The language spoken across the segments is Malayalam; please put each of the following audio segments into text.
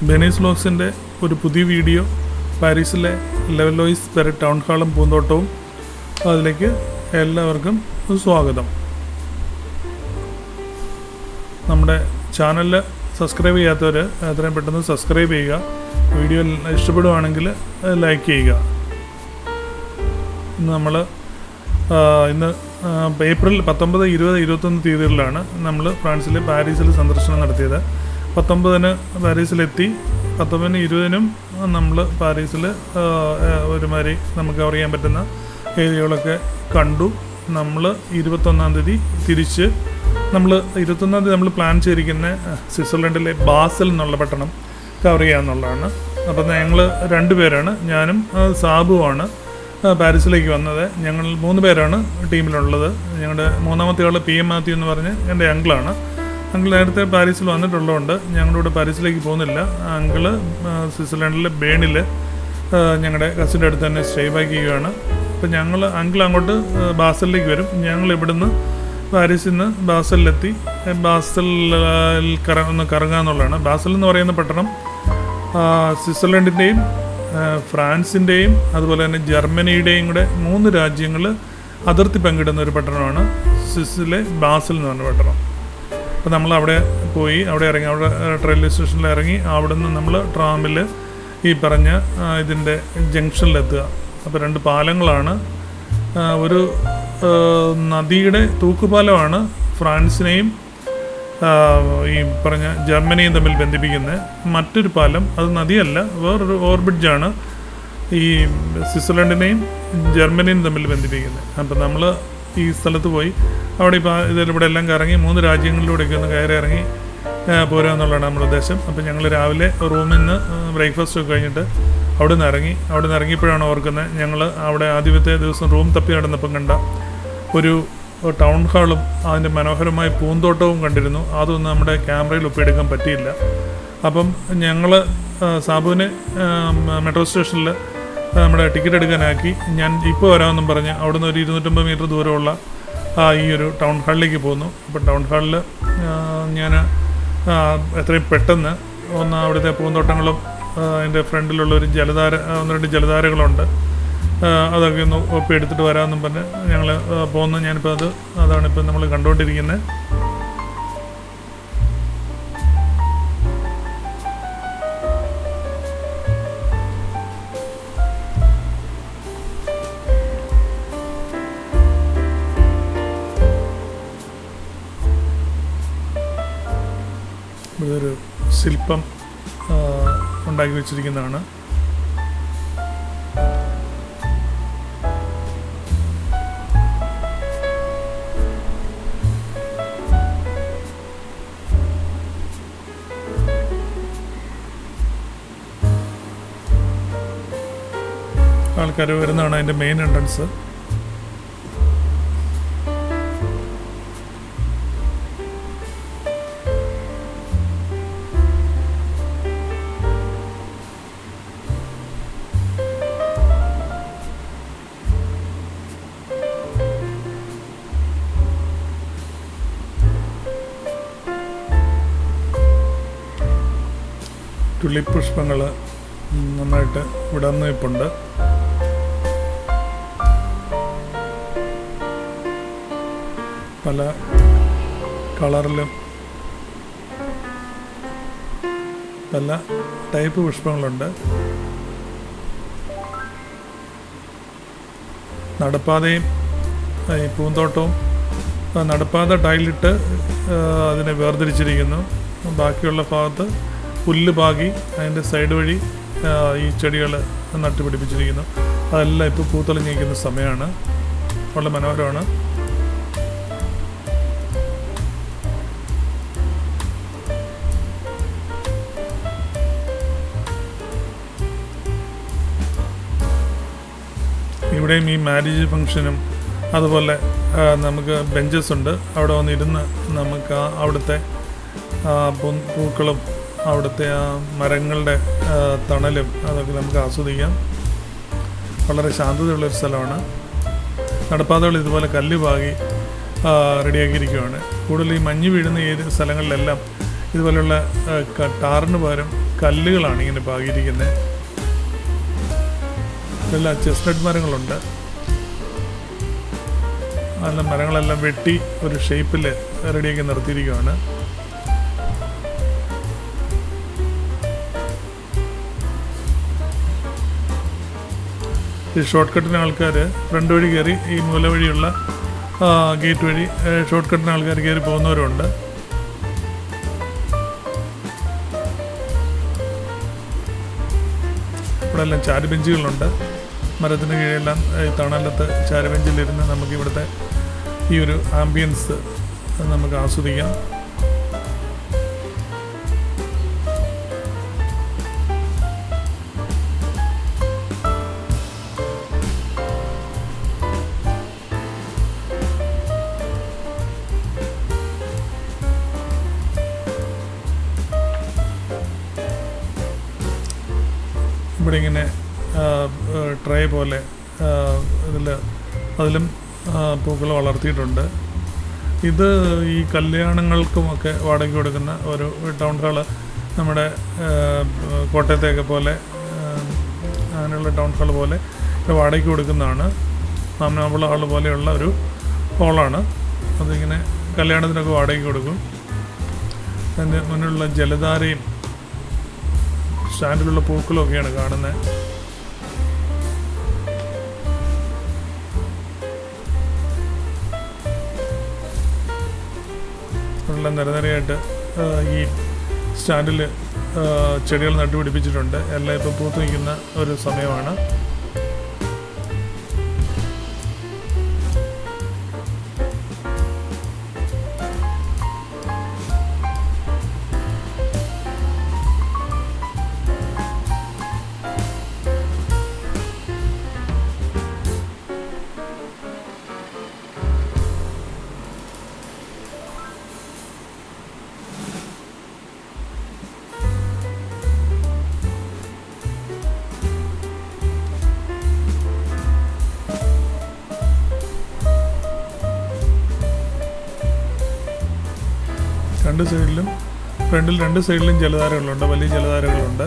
ബെനീസ് വ്ലോഗ്സിൻ്റെ ഒരു പുതിയ വീഡിയോ, പാരീസിലെ ലെവലോയിസ് പെരെ ടൗൺ ഹാളും പൂന്തോട്ടവും. അതിലേക്ക് എല്ലാവർക്കും സ്വാഗതം. നമ്മുടെ ചാനൽ സബ്സ്ക്രൈബ് ചെയ്യാത്തവർ എത്രയും പെട്ടെന്ന് സബ്സ്ക്രൈബ് ചെയ്യുക. വീഡിയോ ഇഷ്ടപ്പെടുകയാണെങ്കിൽ ലൈക്ക് ചെയ്യുക. ഇന്ന് ഏപ്രിൽ 19, 20, 21 തീയതികളിലാണ് നമ്മൾ ഫ്രാൻസിലെ പാരീസിൽ സന്ദർശനം നടത്തിയത്. 19-ന് പാരീസിലെത്തി. 19-നും 20-നും നമ്മൾ പാരീസിൽ ഒരുമാതിരി നമുക്ക് അറിയാൻ പറ്റുന്ന ഏരിയകളൊക്കെ കണ്ടു. നമ്മൾ 21-ാം തീയതി തിരിച്ച് 21-ാം തീയതി നമ്മൾ പ്ലാൻ ചെയ്തിരിക്കുന്ന സ്വിറ്റ്സർലൻഡിലെ ബാസൽ എന്നുള്ള പട്ടണം കവർ ചെയ്യാമെന്നുള്ളതാണ്. അപ്പം ഞങ്ങൾ 2 പേരാണ്, ഞാനും സാബുവാണ് പാരീസിലേക്ക് വന്നത്. ഞങ്ങൾ 3 പേരാണ് ടീമിലുള്ളത്. ഞങ്ങളുടെ 3-ാമത്തെ ആൾ PM മാത്യു എന്ന് പറഞ്ഞ് എൻ്റെ അങ്കിളാണ്. അങ്കിൾ നേരത്തെ പാരീസിൽ വന്നിട്ടുള്ളതുകൊണ്ട് ഞങ്ങളിവിടെ പാരീസിലേക്ക് പോകുന്നില്ല. അങ്കിള് സ്വിറ്റ്സർലൻഡിലെ ബേണിൽ ഞങ്ങളുടെ കസിൻ്റെ അടുത്ത് തന്നെ സ്റ്റേ ബാക്ക് ചെയ്യുകയാണ്. അപ്പോൾ അങ്കിൾ അങ്ങോട്ട് ബാസലിലേക്ക് വരും. ഞങ്ങൾ ഇവിടുന്ന് പാരീസിൽ നിന്ന് ബാസലിലെത്തി ബാസലിൽ ഒന്ന് കറങ്ങുക എന്നുള്ളതാണ്. ബാസൽ എന്ന് പറയുന്ന പട്ടണം സ്വിറ്റ്സർലൻഡിൻ്റെയും ഫ്രാൻസിൻ്റെയും അതുപോലെ തന്നെ ജർമ്മനിയുടെയും കൂടെ 3 രാജ്യങ്ങൾ അതിർത്തി പങ്കിടുന്ന ഒരു പട്ടണമാണ് സ്വിസ്സിലെ ബാസൽ എന്ന് പറഞ്ഞ പട്ടണം. അപ്പോൾ നമ്മൾ അവിടെ പോയി, അവിടെ ഇറങ്ങി, അവിടെ റെയിൽവേ സ്റ്റേഷനിൽ ഇറങ്ങി, അവിടെ നിന്ന് നമ്മൾ ട്രാമിൽ ഈ പറഞ്ഞ ഇതിൻ്റെ ജംഗ്ഷനിലെത്തുക. അപ്പോൾ 2 പാലങ്ങളാണ്. ഒരു നദിയുടെ തൂക്കുപാലമാണ് ഫ്രാൻസിനെയും ഈ പറഞ്ഞ ജർമ്മനിയും തമ്മിൽ ബന്ധിപ്പിക്കുന്നത്. മറ്റൊരു പാലം അത് നദിയല്ല, വേറൊരു ഓവർബ്രിഡ്ജാണ് ഈ സ്വിറ്റ്സർലൻഡിനെയും ജർമ്മനിയും തമ്മിൽ ബന്ധിപ്പിക്കുന്നത്. അപ്പോൾ നമ്മൾ ഈ സ്ഥലത്ത് പോയി അവിടെ ഇതിലൂടെ എല്ലാം കറങ്ങി 3 രാജ്യങ്ങളിലൂടെയൊക്കെ ഒന്ന് കയറി ഇറങ്ങി പോരുക എന്നുള്ളതാണ് നമ്മുടെ ഉദ്ദേശം. അപ്പോൾ ഞങ്ങൾ രാവിലെ റൂമിൽ നിന്ന് ബ്രേക്ക്ഫാസ്റ്റ് ഒക്കെ കഴിഞ്ഞിട്ട് അവിടെ നിന്ന് ഇറങ്ങിയപ്പോഴാണ് ഓർക്കുന്നത്, ഞങ്ങൾ അവിടെ ആദ്യത്തെ ദിവസം റൂം തപ്പി നടന്നപ്പം കണ്ട ഒരു ടൗൺ ഹാളും അതിൻ്റെ മനോഹരമായ പൂന്തോട്ടവും കണ്ടിരുന്നു. അതൊന്നും നമ്മുടെ ക്യാമറയിൽ ഒപ്പിയെടുക്കാൻ പറ്റിയില്ല. അപ്പം ഞങ്ങൾ സാബുവിനെ മെട്രോ സ്റ്റേഷനിൽ നമ്മുടെ ടിക്കറ്റ് എടുക്കാനാക്കി. ഞാൻ ഇപ്പോൾ വരാമെന്നും പറഞ്ഞ് അവിടുന്ന് ഒരു 250 മീറ്റർ ദൂരമുള്ള ഈ ഒരു ടൗൺ ഹാളിലേക്ക് പോന്നു. അപ്പം ടൗൺ ഹാളിൽ ഞാൻ എത്രയും പെട്ടെന്ന് അവിടുത്തെ പൂന്തോട്ടങ്ങളും അതിൻ്റെ ഫ്രണ്ടിലുള്ള ഒരു 1-2 ജലധാരകളുണ്ട്, അതൊക്കെ ഒന്ന് ഒപ്പി എടുത്തിട്ട് വരാമെന്നും പറഞ്ഞ് ഞങ്ങൾ പോകുന്നു. ഞാനിപ്പോൾ അതാണിപ്പോൾ നമ്മൾ കണ്ടുകൊണ്ടിരിക്കുന്നത്. ഇതൊരു ശില്പം ഉണ്ടാക്കി വെച്ചിരിക്കുന്നതാണ്. ആൾക്കാർ വരുന്നതാണ് അതിൻ്റെ മെയിൻ എൻട്രൻസ്. ടുലിപ്പ് പുഷ്പങ്ങൾ നന്നായിട്ട് വിടർന്ന് നിൽപ്പുണ്ട്. പല കളറിലും പല ടൈപ്പ് പുഷ്പങ്ങളുണ്ട്. നടപ്പാതയും ഈ പൂന്തോട്ടവും നടപ്പാത ടൈലിട്ട് അതിനെ വേർതിരിച്ചിരിക്കുന്നു. ബാക്കിയുള്ള ഭാഗത്ത് പുല്ല് പാകി അതിൻ്റെ സൈഡ് വഴി ഈ ചെടികൾ നട്ടുപിടിപ്പിച്ചിരിക്കുന്നു. അതെല്ലാം ഇപ്പോൾ പൂത്തെളിഞ്ഞിരിക്കുന്ന സമയമാണ്. വളരെ മനോഹരമാണ്. ഇവിടെയും ഈ മാരേജ് ഫംഗ്ഷനും അതുപോലെ നമുക്ക് ബെഞ്ചസ് ഉണ്ട്. അവിടെ വന്നിരുന്ന് നമുക്ക് അവിടുത്തെ പൂക്കളും അവിടുത്തെ മരങ്ങളുടെ തണലും അതൊക്കെ നമുക്ക് ആസ്വദിക്കാം. വളരെ ശാന്തതയുള്ളൊരു സ്ഥലമാണ്. നടപ്പാതകൾ ഇതുപോലെ കല്ല് പാകി റെഡിയാക്കിയിരിക്കുകയാണ്. കൂടുതൽ ഈ മഞ്ഞ് വീഴുന്ന ഏത് സ്ഥലങ്ങളിലെല്ലാം ഇതുപോലെയുള്ള ടാറിന് പകരം കല്ലുകളാണ് ഇങ്ങനെ പാകിയിരിക്കുന്നത്. ഇതെല്ലാം ചെസ്റ്റ്നട്ട് മരങ്ങളുണ്ട്. നല്ല മരങ്ങളെല്ലാം വെട്ടി ഒരു ഷേപ്പിൽ റെഡിയാക്കി നിർത്തിയിരിക്കുകയാണ്. ഈ ഷോർട്ട് കട്ടിന് ആൾക്കാർ ഫ്രണ്ട് വഴി കയറി ഈ മൂല വഴിയുള്ള ഗേറ്റ് വഴി ഷോർട്ട് കട്ടിന് ആൾക്കാർ കയറി പോകുന്നവരുണ്ട്. ഇവിടെ എല്ലാം ചാരുബെഞ്ചുകളുണ്ട്. മരത്തിന് കീഴെല്ലാം തണലത്ത് ചാരുബെഞ്ചിലിരുന്ന് നമുക്ക് ഇവിടുത്തെ ഈ ഒരു ആംബിയൻസ് നമുക്ക് ആസ്വദിക്കാം. ഇവിടെ ഇങ്ങനെ ട്രേ പോലെ അതിലും പൂക്കൾ വളർത്തിയിട്ടുണ്ട്. ഇത് ഈ കല്യാണങ്ങൾക്കുമൊക്കെ വാടകയ്ക്ക് കൊടുക്കുന്ന ഒരു ടൗൺ ഹാള്, നമ്മുടെ കോട്ടയത്തെയൊക്കെ പോലെ അങ്ങനെയുള്ള ടൗൺ ഹാൾ പോലെ വാടകയ്ക്ക് കൊടുക്കുന്നതാണ്. മാമനാമ്പുള്ള ഹാൾ പോലെയുള്ള ഒരു ഹോളാണ്. അതിങ്ങനെ കല്യാണത്തിനൊക്കെ വാടകയ്ക്ക് കൊടുക്കും. അതിൻ്റെ മുന്നിലുള്ള ജലധാരയും സ്റ്റാൻഡിലുള്ള പൂക്കളൊക്കെയാണ് കാണുന്നത്. ഉള്ള നിരനിരയായിട്ട് ഈ സ്റ്റാൻഡിൽ ചെടികൾ നട്ടുപിടിപ്പിച്ചിട്ടുണ്ട്. എല്ലാം ഇപ്പം പൂത്തു നിൽക്കുന്ന ഒരു സമയമാണ്. രണ്ട് സൈഡിലും ഫ്രണ്ടിൽ രണ്ട് സൈഡിലും ജലധാരകളുണ്ട്, വലിയ ജലധാരകളുണ്ട്.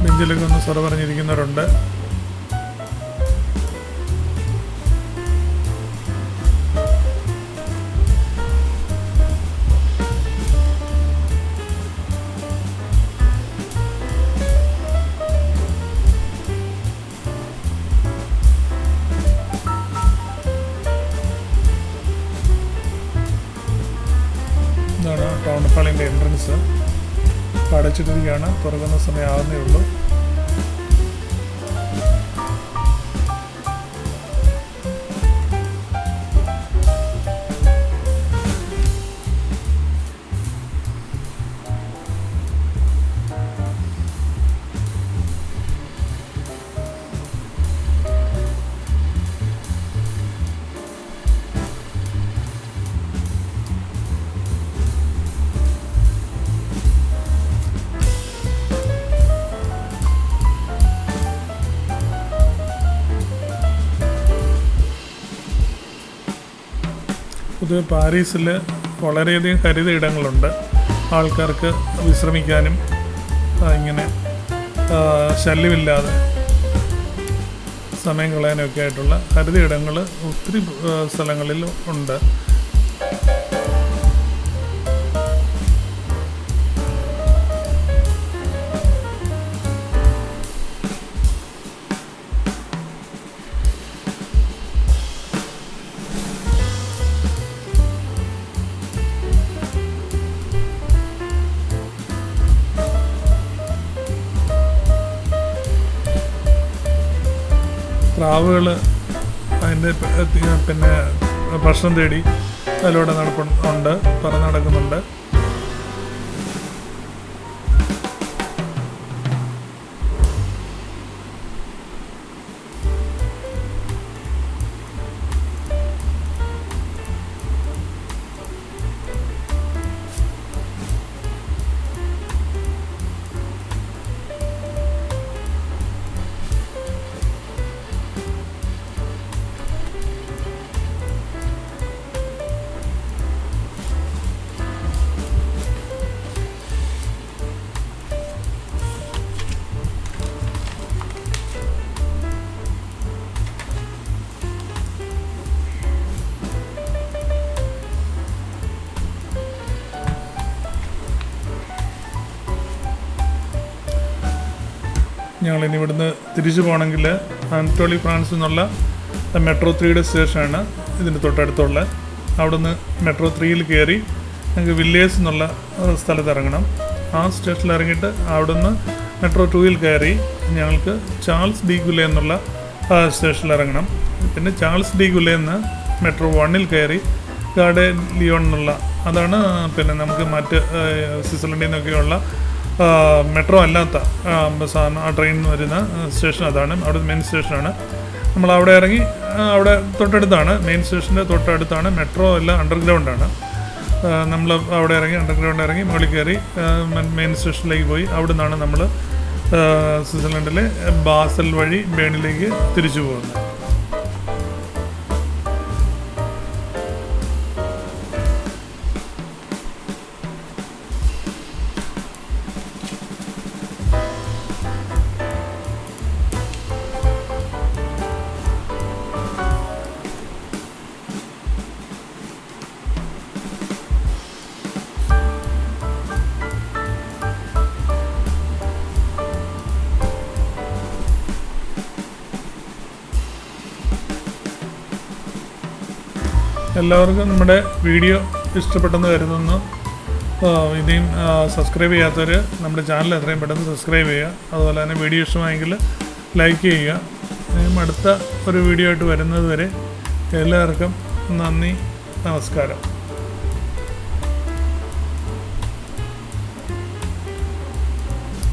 ബെഞ്ചിലൊക്കെ ഒന്ന് സ്വറ പറഞ്ഞിരിക്കുന്നവരുണ്ട്. ഇതാണ് ടൗൺ ഹാളിൻ്റെ എൻട്രൻസ്. അടച്ചിട്ടിരിക്കുകയാണ്, തുറക്കുന്ന സമയമാകുന്നേ ഉള്ളൂ. പൊതുവെ പാരീസിൽ വളരെയധികം ഹരിത ഇടങ്ങളുണ്ട്. ആൾക്കാർക്ക് വിശ്രമിക്കാനും ഇങ്ങനെ ശല്യമില്ലാതെ സമയം കളയാനൊക്കെ ആയിട്ടുള്ള ഹരിത ഇടങ്ങൾ ഒത്തിരി സ്ഥലങ്ങളിൽ ഉണ്ട്. പ്രാവുകൾ അതിൻ്റെ പിന്നെ ഭക്ഷണം തേടി അതിലൂടെ നടപ്പുണ്ട്, പറന്ന് നടക്കുന്നുണ്ട്. ഞങ്ങളിനി ഇവിടുന്ന് തിരിച്ചു പോകണമെങ്കിൽ ആനറ്റോളി ഫ്രാൻസിൽ നിന്നുള്ള മെട്രോ 3യുടെ സ്റ്റേഷനാണ് ഇതിൻ്റെ തൊട്ടടുത്തുള്ള. അവിടുന്ന് മെട്രോ 3യിൽ കയറി ഞങ്ങൾക്ക് വില്ലേഴ്സ് എന്നുള്ള സ്ഥലത്ത് ഇറങ്ങണം. ആ സ്റ്റേഷനിൽ ഇറങ്ങിയിട്ട് അവിടുന്ന് മെട്രോ 2യിൽ കയറി ഞങ്ങൾക്ക് ചാൾസ് ഡി ഗുലെ എന്നുള്ള സ്റ്റേഷനിൽ ഇറങ്ങണം. പിന്നെ ചാൾസ് ഡി ഗുലെന്ന് മെട്രോ 1ൽ കയറി ഗാർഡെ ലിയോൺ എന്നുള്ള, അതാണ് പിന്നെ നമുക്ക് മറ്റ് സ്വിറ്റ്സർലൻഡിൽ നിന്നൊക്കെയുള്ള മെട്രോ അല്ലാത്ത ആ ട്രെയിൻ വരുന്ന സ്റ്റേഷൻ അതാണ്. അവിടെ മെയിൻ സ്റ്റേഷനാണ്. നമ്മൾ അവിടെ ഇറങ്ങി അവിടെ തൊട്ടടുത്താണ്, മെയിൻ സ്റ്റേഷൻ്റെ തൊട്ടടുത്താണ്. മെട്രോ എല്ലാം അണ്ടർഗ്രൗണ്ടാണ്. നമ്മൾ അവിടെ ഇറങ്ങി അണ്ടർഗ്രൗണ്ട് ഇറങ്ങി മുകളിൽ കയറി മെയിൻ സ്റ്റേഷനിലേക്ക് പോയി അവിടെ നിന്നാണ് നമ്മൾ സ്വിറ്റ്സർലൻഡിലെ ബാസൽ വഴി ബേണിലേക്ക് തിരിച്ചു പോകുന്നത്. എല്ലാവർക്കും നമ്മുടെ വീഡിയോ ഇഷ്ടപ്പെട്ടെന്ന് കരുതുന്നു. ഇനിയും സബ്സ്ക്രൈബ് ചെയ്യാത്തവർ നമ്മുടെ ചാനൽ എത്രയും പെട്ടെന്ന് സബ്സ്ക്രൈബ് ചെയ്യുക. അതുപോലെ തന്നെ വീഡിയോ ഇഷ്ടമായെങ്കിൽ ലൈക്ക് ചെയ്യുക. ഇനിയും അടുത്ത ഒരു വീഡിയോ ആയിട്ട് വരുന്നത് വരെ എല്ലാവർക്കും നന്ദി, നമസ്കാരം.